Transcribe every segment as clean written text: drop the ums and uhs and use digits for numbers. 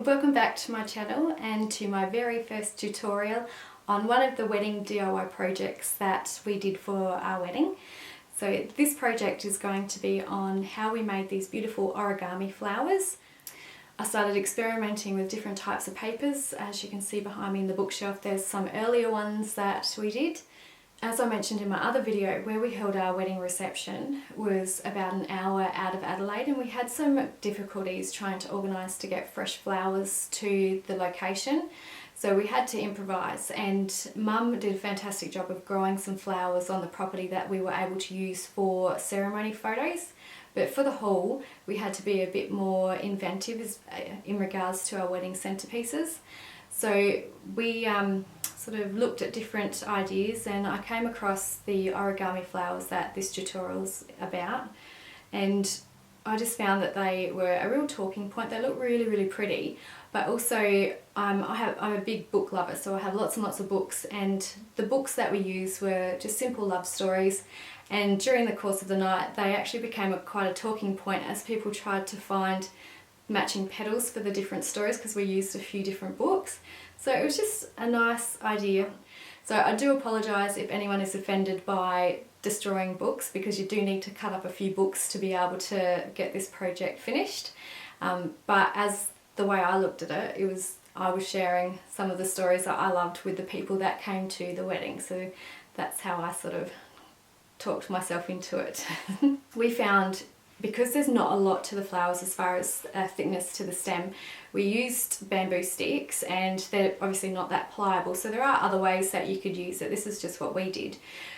Welcome back to my channel and to my very first tutorial on one of the wedding DIY projects that we did for our wedding. So this project is going to be on how we made these beautiful origami flowers. I started experimenting with different types of papers. As you can see behind me in the bookshelf, there's some earlier ones that we did. As I mentioned in my other video, where we held our wedding reception was about an hour out of Adelaide, and we had some difficulties trying to organise to get fresh flowers to the location. So we had to improvise, and Mum did a fantastic job of growing some flowers on the property that we were able to use for ceremony photos. But for the hall, we had to be a bit more inventive in regards to our wedding centerpieces. So we sort of looked at different ideas, and I came across the origami flowers that this tutorial's about, and I just found that they were a real talking point. They look really pretty, but also I'm a big book lover, so I have lots and lots of books, and the books that we used were just simple love stories, and during the course of the night they actually became quite a talking point as people tried to find matching petals for the different stories, because we used a few different books. So it was just a nice idea. So I do apologise if anyone is offended by destroying books, because you do need to cut up a few books to be able to get this project finished. But as the way I looked at it, I was sharing some of the stories that I loved with the people that came to the wedding. So that's how I sort of talked myself into it. We found, because there's not a lot to the flowers as far as thickness to the stem, we used bamboo sticks, and they're obviously not that pliable, so there are other ways that you could use it. This is just what we did.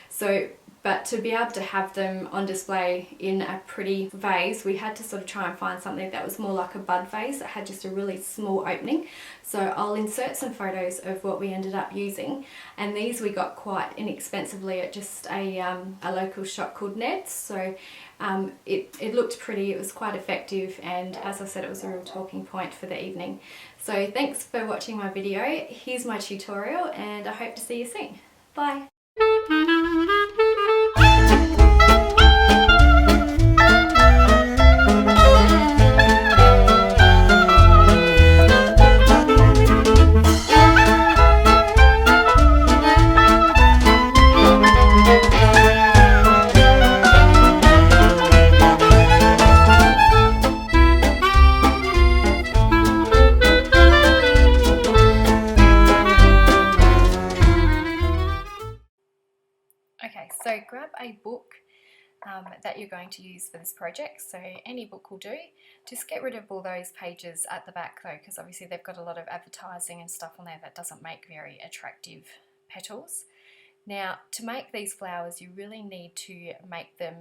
So, but to be able to have them on display in a pretty vase, we had to sort of try and find something that was more like a bud vase that had just a really small opening. So I'll insert some photos of what we ended up using, and these we got quite inexpensively at just a local shop called Ned's. So it looked pretty, it was quite effective, and as I said, it was a real talking point for the evening. So thanks for watching my video. Here's my tutorial, and I hope to see you soon. Bye! Okay, so grab a book that you're going to use for this project. So any book will do. Just get rid of all those pages at the back though, because obviously they've got a lot of advertising and stuff on there that doesn't make very attractive petals. Now, to make these flowers, you really need to make them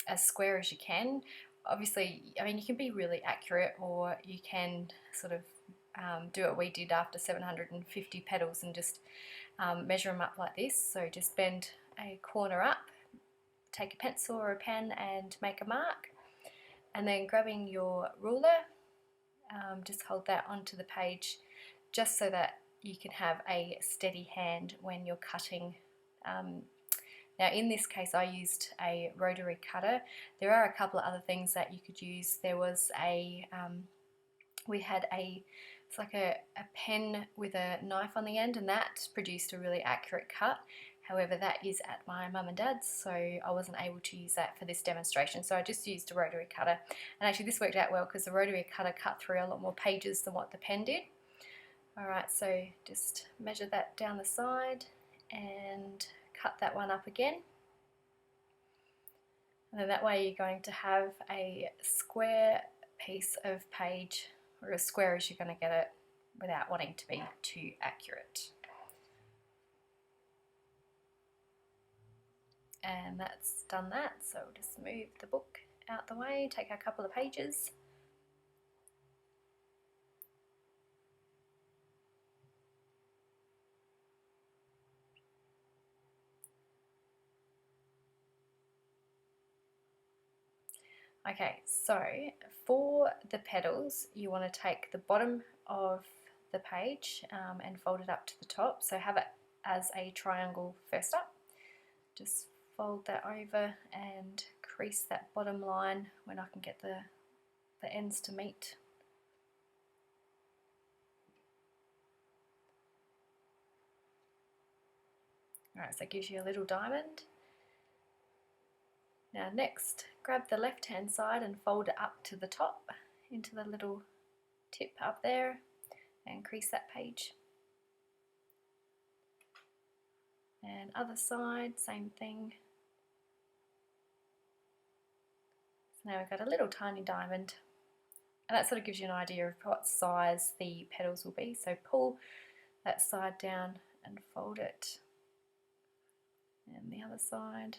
as square as you can. Obviously, I mean, you can be really accurate, or you can sort of do what we did after 750 petals and just measure them up like this. So just bend a corner up, take a pencil or a pen and make a mark, and then grabbing your ruler, just hold that onto the page just so that you can have a steady hand when you're cutting. Now in this case I used a rotary cutter. There are a couple of other things that you could use. There was it's like a pen with a knife on the end, and that produced a really accurate cut. However, that is at my mum and dad's, so I wasn't able to use that for this demonstration, so I just used a rotary cutter. And actually this worked out well, because the rotary cutter cut through a lot more pages than what the pen did. Alright, so just measure that down the side and cut that one up again. And then that way you're going to have a square piece of page, or as square as you're going to get it without wanting to be too accurate. And that's done that, so we'll just move the book out the way, take a couple of pages. Okay, so for the petals, you want to take the bottom of the page and fold it up to the top. So have it as a triangle first up. Just fold that over and crease that bottom line when I can get the ends to meet. Alright, so it gives you a little diamond. Now next, grab the left hand side and fold it up to the top into the little tip up there and crease that page. And other side, same thing. So now we've got a little tiny diamond, and that sort of gives you an idea of what size the petals will be. So pull that side down and fold it, and the other side.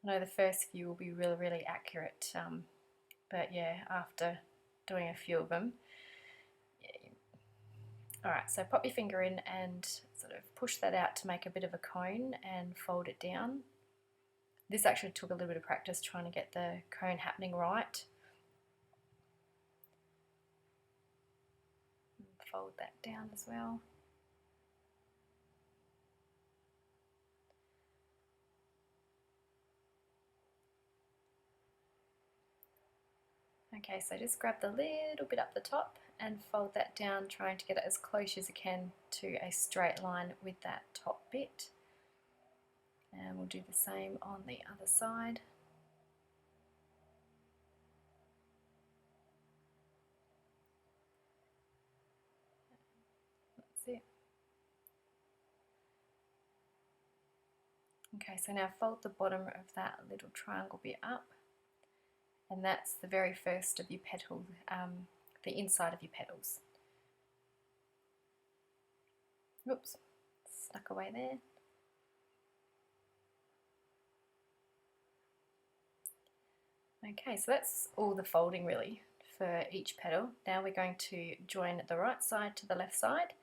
I know the first few will be really accurate, but yeah, after doing a few of them, yeah. Alright, so pop your finger in and sort of push that out to make a bit of a cone and fold it down. This actually took a little bit of practice trying to get the cone happening right. Fold that down as well. Okay, so just grab the little bit up the top and fold that down, trying to get it as close as you can to a straight line with that top bit. And we'll do the same on the other side. That's it. Okay, so now fold the bottom of that little triangle bit up, and that's the very first of your petals, the inside of your petals. Oops, stuck away there. Okay, so that's all the folding really for each petal. Now we're going to join the right side to the left side,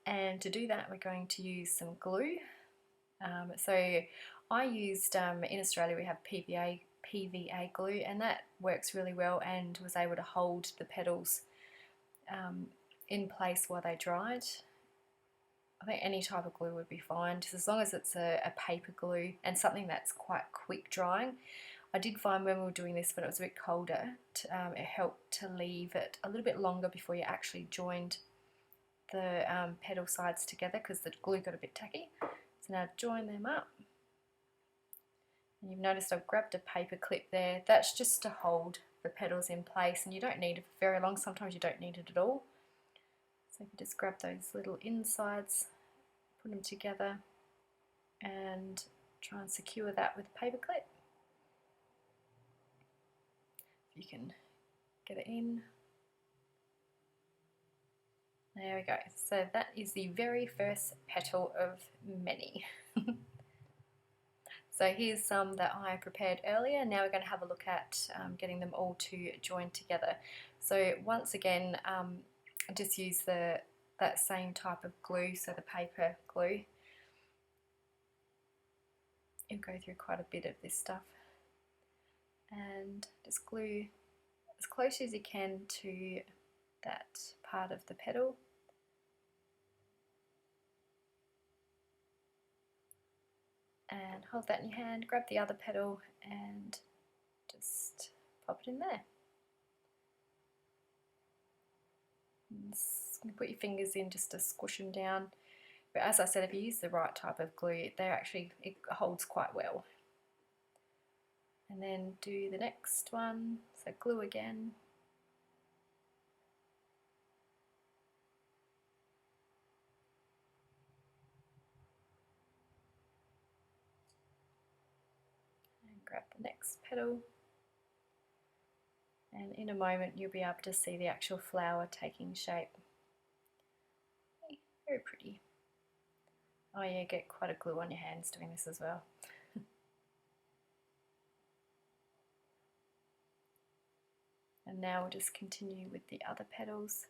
and to do that we're going to use some glue. So I used, in Australia we have PVA glue, and that works really well and was able to hold the petals in place while they dried. I think any type of glue would be fine, just as long as it's a paper glue and something that's quite quick drying. I did find when we were doing this, when it was a bit colder, it helped to leave it a little bit longer before you actually joined the petal sides together, because the glue got a bit tacky. So now join them up. And you've noticed I've grabbed a paper clip there. That's just to hold the petals in place, and you don't need it for very long. Sometimes you don't need it at all. So you just grab those little insides, put them together, and try and secure that with a paper clip. If you can get it in. There we go. So that is the very first petal of many. So here's some that I prepared earlier. Now we're going to have a look at getting them all to join together. So once again, just use that same type of glue, so the paper glue. You'll go through quite a bit of this stuff. And just glue as close as you can to that part of the petal. And hold that in your hand, grab the other petal and just pop it in there. And you put your fingers in just to squish them down. But as I said, if you use the right type of glue, it holds quite well. And then do the next one, so glue again. And grab the next petal. And in a moment you'll be able to see the actual flower taking shape. Very pretty. Oh yeah, get quite a glue on your hands doing this as well. And now we'll just continue with the other petals.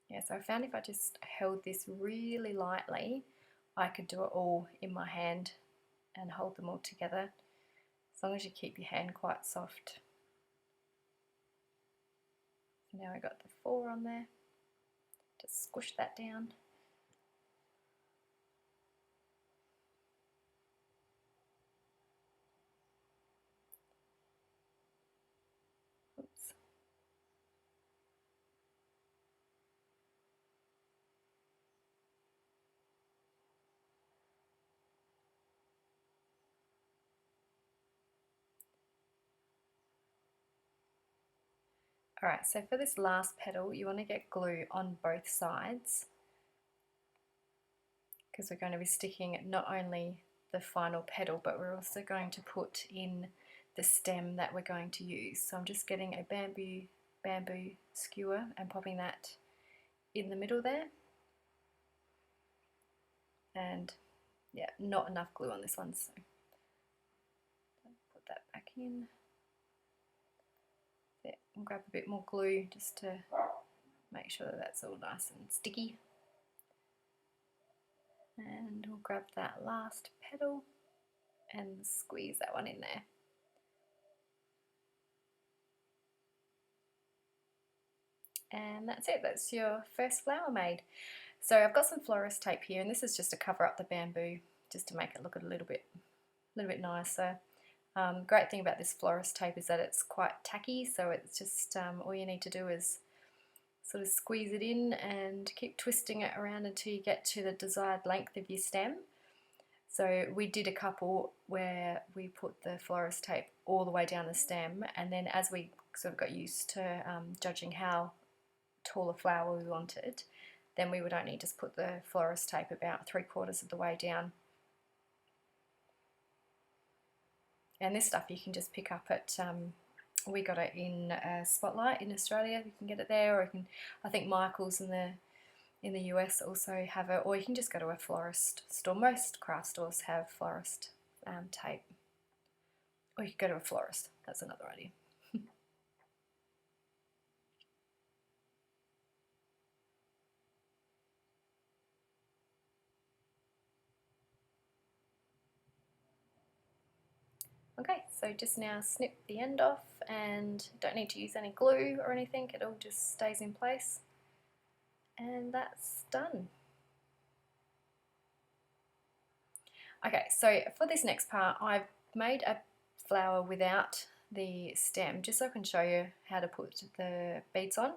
Yeah, so I found if I just held this really lightly, I could do it all in my hand and hold them all together, as long as you keep your hand quite soft. So now I got the 4 on there. Just squish that down. Oops. Alright, so for this last petal, you want to get glue on both sides because we're going to be sticking not only the final petal, but we're also going to put in the stem that we're going to use. So I'm just getting a bamboo skewer and popping that in the middle there. And yeah, not enough glue on this one, so put that back in. Yeah, and grab a bit more glue just to make sure that that's all nice and sticky. And we'll grab that last petal and squeeze that one in there. And that's it, that's your first flower made. So I've got some florist tape here, and this is just to cover up the bamboo, just to make it look a little bit nicer. Great thing about this florist tape is that it's quite tacky, so it's just all you need to do is sort of squeeze it in and keep twisting it around until you get to the desired length of your stem. So we did a couple where we put the florist tape all the way down the stem, and then as we sort of got used to judging how tall a flower we wanted, then we would only just put the florist tape about 3/4 of the way down. And this stuff you can just pick up at, we got it in Spotlight in Australia, you can get it there, or you can, I think Michael's in the US also have it, or you can just go to a florist store. Most craft stores have florist tape. Or you could go to a florist, that's another idea. Okay, so just now snip the end off, and don't need to use any glue or anything, it all just stays in place. And that's done. Okay, so for this next part, I've made a flower without the stem, just so I can show you how to put the beads on.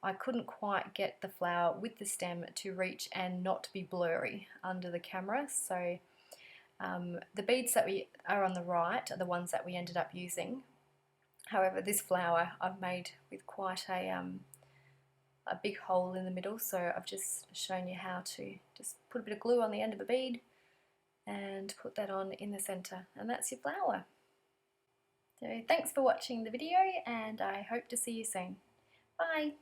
I couldn't quite get the flower with the stem to reach and not be blurry under the camera, so the beads that we are on the right are the ones that we ended up using. However, this flower I've made with quite a big hole in the middle, so I've just shown you how to just put a bit of glue on the end of a bead and put that on in the centre, and that's your flower. So thanks for watching the video, and I hope to see you soon. Bye!